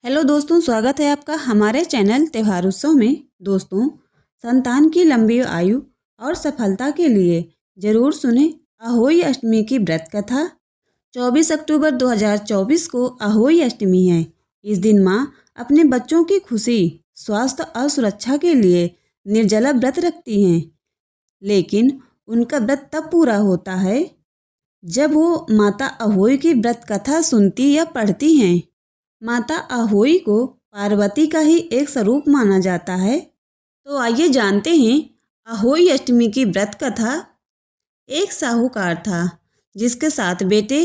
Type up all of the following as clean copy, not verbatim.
Hello दोस्तों, स्वागत है आपका हमारे चैनल त्योहार उत्सव में। दोस्तों, संतान की लंबी आयु और सफलता के लिए जरूर सुने अहोई अष्टमी की व्रत कथा। 24 अक्टूबर 2024 को अहोई अष्टमी है। इस दिन माँ अपने बच्चों की खुशी, स्वास्थ्य और सुरक्षा के लिए निर्जला व्रत रखती हैं। लेकिन उनका व्रत तब पूरा होता है जब वो माता अहोई की व्रत कथा सुनती या पढ़ती हैं। माता अहोई को पार्वती का ही एक स्वरूप माना जाता है। तो आइए जानते हैं अहोई अष्टमी की व्रत कथा। एक साहूकार था जिसके 7 बेटे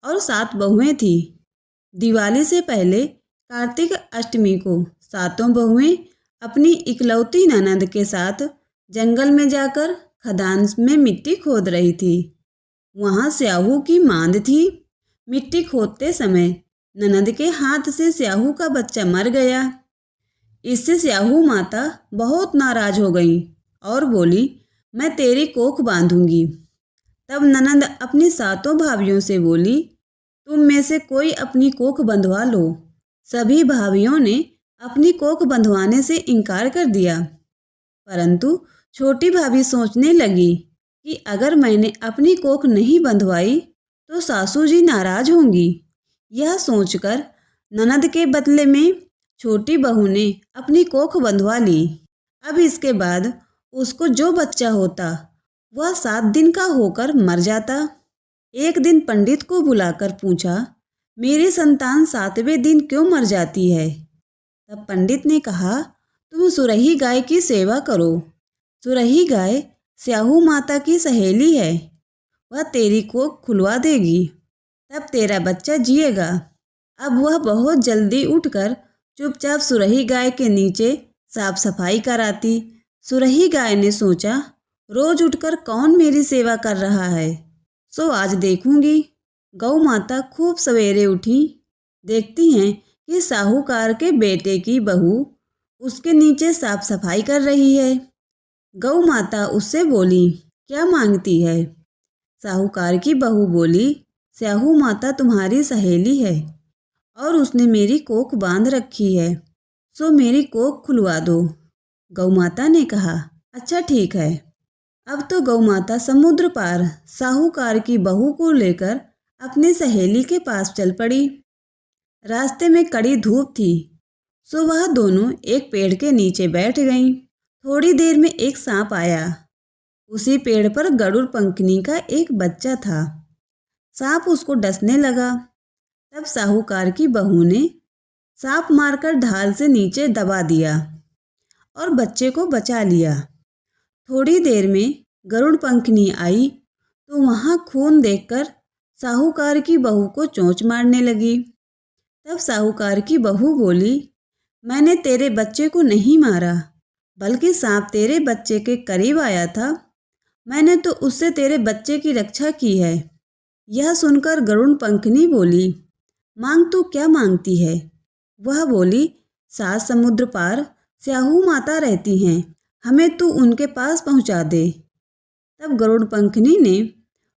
और 7 बहुएं थी। दिवाली से पहले कार्तिक अष्टमी को 7 बहुएं अपनी इकलौती ननद के साथ जंगल में जाकर खदान में मिट्टी खोद रही थी। वहाँ स्याहू की मांद थी। मिट्टी खोदते समय ननद के हाथ से स्याहू का बच्चा मर गया। इससे स्याहू माता बहुत नाराज हो गई और बोली, मैं तेरी कोख बांधूंगी। तब ननद अपनी 7 भाभियों से बोली, तुम में से कोई अपनी कोख बंधवा लो। सभी भाभियों ने अपनी कोख बंधवाने से इनकार कर दिया। परंतु छोटी भाभी सोचने लगी कि अगर मैंने अपनी कोख नहीं बंधवाई तो सासू जी नाराज होंगी। यह सोचकर ननद के बदले में छोटी बहू ने अपनी कोख बंधवा ली। अब इसके बाद उसको जो बच्चा होता वह 7 दिन का होकर मर जाता। एक दिन पंडित को बुलाकर पूछा, मेरी संतान 7वें दिन क्यों मर जाती है? तब पंडित ने कहा, तुम सुरही गाय की सेवा करो। सुरही गाय स्याहू माता की सहेली है। वह तेरी कोख खुलवा देगी, तब तेरा बच्चा जिएगा। अब वह बहुत जल्दी उठकर चुपचाप सुरही गाय के नीचे साफ सफाई कराती। सुरही गाय ने सोचा, रोज उठकर कौन मेरी सेवा कर रहा है, सो आज देखूंगी। गौ माता खूब सवेरे उठी, देखती हैं कि साहूकार के बेटे की बहू उसके नीचे साफ सफाई कर रही है। गौ माता उससे बोली, क्या मांगती है? साहूकार की बहू बोली, स्याहू माता तुम्हारी सहेली है और उसने मेरी कोख बांध रखी है, सो मेरी कोख खुलवा दो। गौ माता ने कहा, अच्छा ठीक है। अब तो गौ माता समुद्र पार साहूकार की बहू को लेकर अपनी सहेली के पास चल पड़ी। रास्ते में कड़ी धूप थी, सो वह दोनों एक पेड़ के नीचे बैठ गईं। थोड़ी देर में एक सांप आया। उसी पेड़ पर गरुड़ पंखनी का एक बच्चा था। सांप उसको डसने लगा। तब साहूकार की बहू ने सांप मारकर ढाल से नीचे दबा दिया और बच्चे को बचा लिया। थोड़ी देर में गरुड़ पंखनी आई तो वहाँ खून देखकर साहूकार की बहू को चोंच मारने लगी। तब साहूकार की बहू बोली, मैंने तेरे बच्चे को नहीं मारा, बल्कि सांप तेरे बच्चे के करीब आया था। मैंने तो उससे तेरे बच्चे की रक्षा की है। यह सुनकर गरुड़ पंखनी बोली, मांग तू क्या मांगती है? वह बोली, 7 समुद्र पार स्याहू माता रहती हैं, हमें तू उनके पास पहुंचा दे। तब गरुड़ पंखनी ने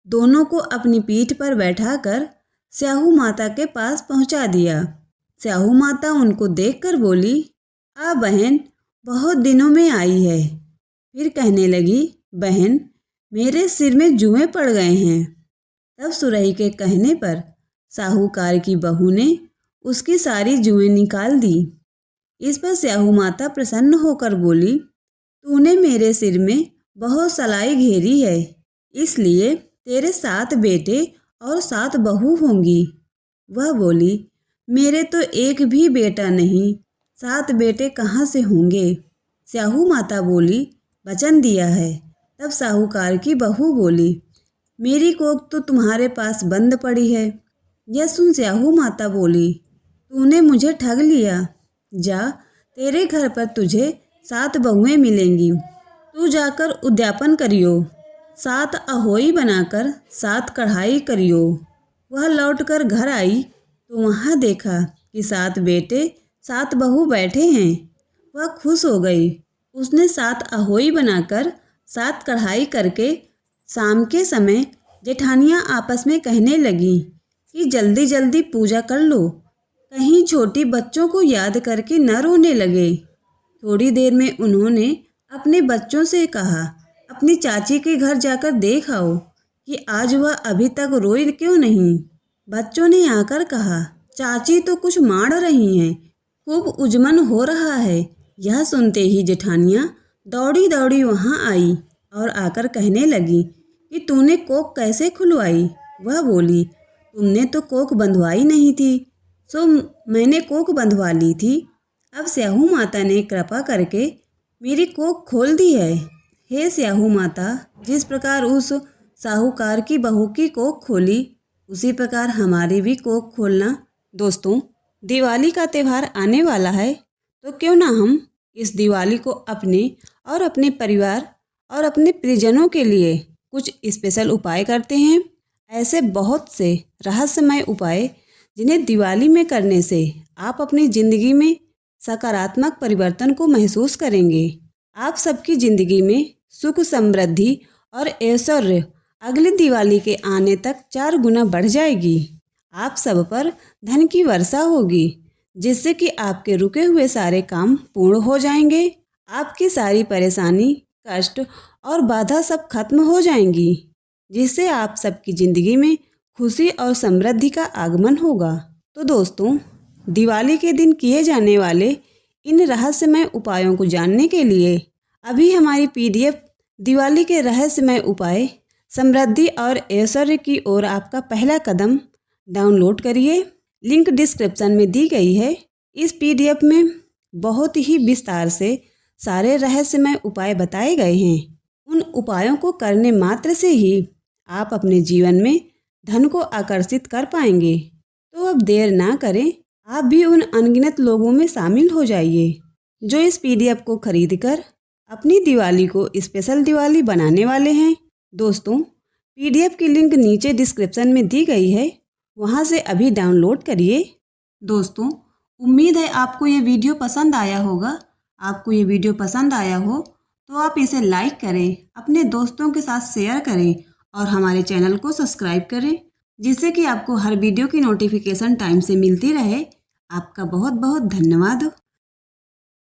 दोनों को अपनी पीठ पर बैठाकर स्याहू माता के पास पहुंचा दिया। स्याहू माता उनको देखकर बोली, आ बहन, बहुत दिनों में आई है। फिर कहने लगी, बहन, मेरे सिर में जुएं पड़ गए हैं। तब सुरही के कहने पर साहूकार की बहू ने उसकी सारी जुएं निकाल दी। इस पर स्याहू माता प्रसन्न होकर बोली, तूने मेरे सिर में बहुत सलाई घेरी है, इसलिए तेरे 7 बेटे और 7 बहू होंगी। वह बोली, मेरे तो एक भी बेटा नहीं, 7 बेटे कहाँ से होंगे? स्याहू माता बोली, वचन दिया है। तब साहूकार की बहू बोली, मेरी कोख तो तुम्हारे पास बंद पड़ी है। यह सुन स्याहू माता बोली, तूने मुझे ठग लिया। जा, तेरे घर पर तुझे 7 बहुएं मिलेंगी। तू जाकर उद्यापन करियो, 7 अहोई बनाकर 7 कढ़ाई करियो। वह लौटकर घर आई तो वहाँ देखा कि 7 बेटे 7 बहू बैठे हैं। वह खुश हो गई। उसने 7 अहोई बनाकर 7 कढ़ाई करके शाम के समय जेठानियाँ आपस में कहने लगी कि जल्दी जल्दी पूजा कर लो, कहीं छोटी बच्चों को याद करके न रोने लगे। थोड़ी देर में उन्होंने अपने बच्चों से कहा, अपनी चाची के घर जाकर देख आओ कि आज वह अभी तक रोई क्यों नहीं। बच्चों ने आकर कहा, चाची तो कुछ मार रही हैं, खूब उजमन हो रहा है। यह सुनते ही जेठानियाँ दौड़ी दौड़ी वहाँ आई और आकर कहने लगी कि तूने कोक कैसे खुलवाई। वह बोली, तुमने तो कोक बंधवाई नहीं थी, सो मैंने कोक बंधवा ली थी। अब स्याहू माता ने कृपा करके मेरी कोक खोल दी है। हे स्याहू माता, जिस प्रकार उस साहूकार की बहू की कोक खोली, उसी प्रकार हमारी भी कोक खोलना। दोस्तों, दिवाली का त्यौहार आने वाला है, तो क्यों ना हम इस दिवाली को अपने और अपने परिवार और अपने प्रियजनों के लिए कुछ स्पेशल उपाय करते हैं। ऐसे बहुत से रहस्यमय उपाय जिन्हें दिवाली में करने से आप अपनी ज़िंदगी में सकारात्मक परिवर्तन को महसूस करेंगे। आप सबकी ज़िंदगी में सुख, समृद्धि और ऐश्वर्य अगली दिवाली के आने तक 4 गुना बढ़ जाएगी। आप सब पर धन की वर्षा होगी, जिससे कि आपके रुके हुए सारे काम पूर्ण हो जाएंगे। आपकी सारी परेशानी, कष्ट और बाधा सब खत्म हो जाएंगी, जिससे आप सबकी ज़िंदगी में खुशी और समृद्धि का आगमन होगा। तो दोस्तों, दिवाली के दिन किए जाने वाले इन रहस्यमय उपायों को जानने के लिए अभी हमारी PDF दिवाली के रहस्यमय उपाय समृद्धि और ऐश्वर्य की ओर आपका पहला कदम डाउनलोड करिए। लिंक डिस्क्रिप्शन में दी गई है। इस PDF में बहुत ही विस्तार से सारे रहस्यमय उपाय बताए गए हैं। उन उपायों को करने मात्र से ही आप अपने जीवन में धन को आकर्षित कर पाएंगे। तो अब देर ना करें, आप भी उन अनगिनत लोगों में शामिल हो जाइए जो इस PDF को खरीदकर अपनी दिवाली को स्पेशल दिवाली बनाने वाले हैं। दोस्तों, PDF की लिंक नीचे डिस्क्रिप्शन में दी गई है, वहां से अभी डाउनलोड करिए। दोस्तों, उम्मीद है आपको ये वीडियो पसंद आया होगा। आपको ये वीडियो पसंद आया हो तो आप इसे लाइक करें, अपने दोस्तों के साथ शेयर करें और हमारे चैनल को सब्सक्राइब करें, जिससे कि आपको हर वीडियो की नोटिफिकेशन टाइम से मिलती रहे। आपका बहुत बहुत धन्यवाद।